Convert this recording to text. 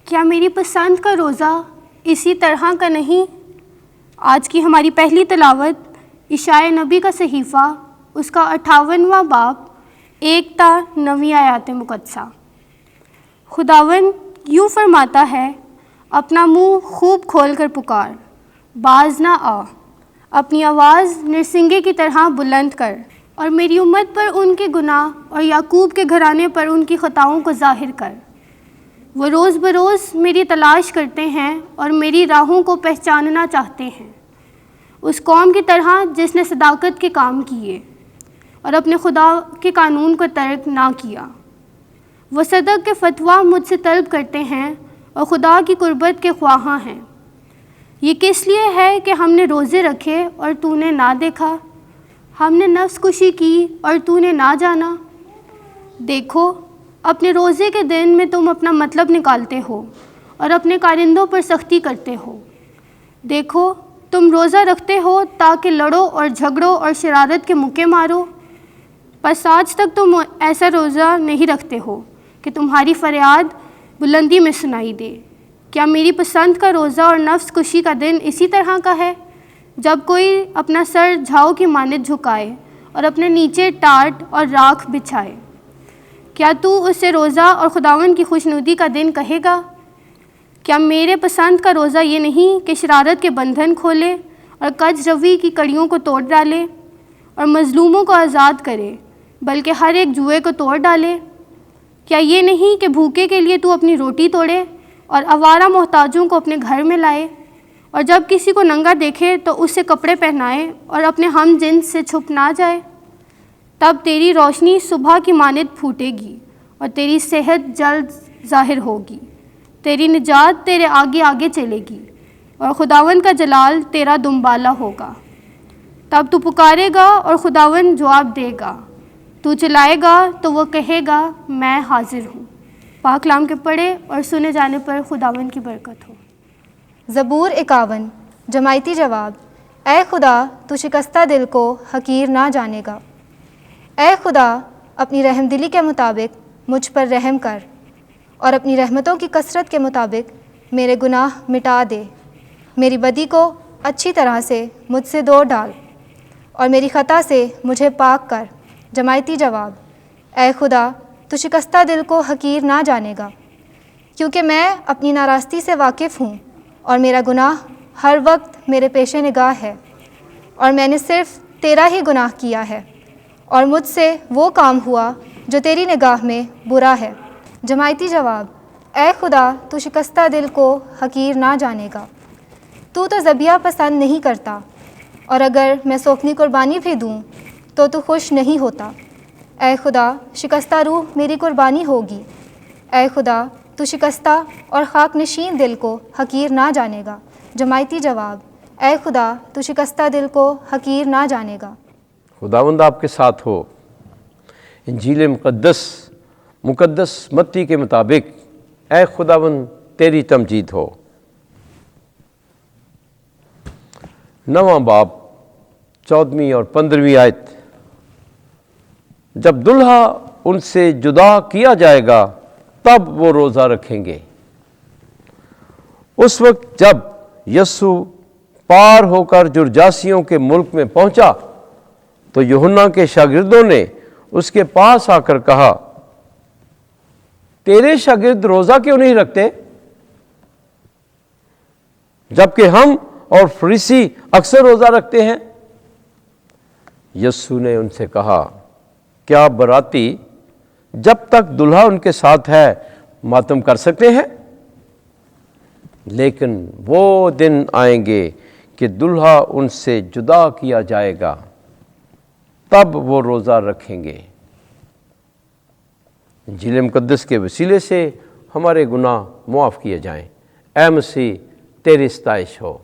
کیا میری پسند کا روزہ اسی طرح کا نہیں؟ آج کی ہماری پہلی تلاوت اشاعۂ نبی کا صحیفہ، اس کا 58واں باب 1 تا 9 آیات مقدسہ۔ خداوند یوں فرماتا ہے، اپنا منہ خوب کھول کر پکار، باز نہ آ، اپنی آواز نرسنگے کی طرح بلند کر، اور میری امت پر ان کے گناہ اور یعقوب کے گھرانے پر ان کی خطاؤں کو ظاہر کر۔ وہ روز بروز میری تلاش کرتے ہیں اور میری راہوں کو پہچاننا چاہتے ہیں، اس قوم کی طرح جس نے صداقت کے کام کیے اور اپنے خدا کے قانون کو ترک نہ کیا۔ وہ صدق کے فتویٰ مجھ سے طلب کرتے ہیں اور خدا کی قربت کے خواہاں ہیں۔ یہ کس لیے ہے کہ ہم نے روزے رکھے اور تو نے نہ دیکھا، ہم نے نفس کشی کی اور تو نے نہ جانا۔ دیکھو، اپنے روزے کے دن میں تم اپنا مطلب نکالتے ہو اور اپنے کارندوں پر سختی کرتے ہو۔ دیکھو، تم روزہ رکھتے ہو تاکہ لڑو اور جھگڑو اور شرارت کے مکے مارو، پس آج تک تم ایسا روزہ نہیں رکھتے ہو کہ تمہاری فریاد بلندی میں سنائی دے۔ کیا میری پسند کا روزہ اور نفس کشی کا دن اسی طرح کا ہے، جب کوئی اپنا سر جھاؤ کی مانند جھکائے اور اپنے نیچے ٹاٹ اور راکھ بچھائے؟ کیا تو اسے روزہ اور خداوند کی خوشنودی کا دن کہے گا؟ کیا میرے پسند کا روزہ یہ نہیں کہ شرارت کے بندھن کھولے اور کج روی کی کڑیوں کو توڑ ڈالے اور مظلوموں کو آزاد کرے، بلکہ ہر ایک جوئے کو توڑ ڈالے؟ کیا یہ نہیں کہ بھوکے کے لیے تو اپنی روٹی توڑے اور آوارہ محتاجوں کو اپنے گھر میں لائے، اور جب کسی کو ننگا دیکھے تو اسے کپڑے پہنائے اور اپنے ہم جنس سے چھپ نہ جائے؟ تب تیری روشنی صبح کی مانند پھوٹے گی اور تیری صحت جلد ظاہر ہوگی، تیری نجات تیرے آگے آگے چلے گی اور خداوند کا جلال تیرا دنبالہ ہوگا۔ تب تو پکارے گا اور خداوند جواب دے گا، تو چلائے گا تو وہ کہے گا میں حاضر ہوں۔ پاک کلام کے پڑھے اور سنے جانے پر خداوند کی برکت ہو۔ زبور 51 جماعتی جواب۔ اے خدا، تو شکستہ دل کو حقیر نہ جانے گا۔ اے خدا، اپنی رحم دلی کے مطابق مجھ پر رحم کر، اور اپنی رحمتوں کی کثرت کے مطابق میرے گناہ مٹا دے۔ میری بدی کو اچھی طرح سے مجھ سے دور ڈال، اور میری خطا سے مجھے پاک کر۔ جماعتی جواب۔ اے خدا، تو شکستہ دل کو حقیر نہ جانے گا، کیونکہ میں اپنی ناراستی سے واقف ہوں، اور میرا گناہ ہر وقت میرے پیش نگاہ ہے، اور میں نے صرف تیرا ہی گناہ کیا ہے، اور مجھ سے وہ کام ہوا جو تیری نگاہ میں برا ہے۔ جماعتی جواب۔ اے خدا، تو شکستہ دل کو حقیر نہ جانے گا۔ تو ذبیحہ پسند نہیں کرتا، اور اگر میں سوکھنی قربانی بھی دوں تو خوش نہیں ہوتا۔ اے خدا، شکستہ روح میری قربانی ہوگی۔ اے خدا، تو شکستہ اور خاک نشین دل کو حقیر نہ جانے گا۔ جماعتی جواب۔ اے خدا، تو شکستہ دل کو حقیر نہ جانے گا۔ خداوند آپ کے ساتھ ہو۔ انجیل مقدس متی کے مطابق اے خداوند تیری تمجید ہو۔ 9واں باب 14ویں اور 15ویں آیت۔ جب دلہا ان سے جدا کیا جائے گا تب وہ روزہ رکھیں گے۔ اس وقت جب یسوع پار ہو کر جرجاسیوں کے ملک میں پہنچا تو یوحنا کے شاگردوں نے اس کے پاس آ کر کہا، تیرے شاگرد روزہ کیوں نہیں رکھتے، جبکہ ہم اور فریسی اکثر روزہ رکھتے ہیں؟ یسوع نے ان سے کہا، کیا باراتی جب تک دلہا ان کے ساتھ ہے ماتم کر سکتے ہیں؟ لیکن وہ دن آئیں گے کہ دلہا ان سے جدا کیا جائے گا، تب وہ روزہ رکھیں گے۔ انجیل مقدس کے وسیلے سے ہمارے گناہ معاف کیے جائیں۔ اے مسیح، تیری ستائش ہو۔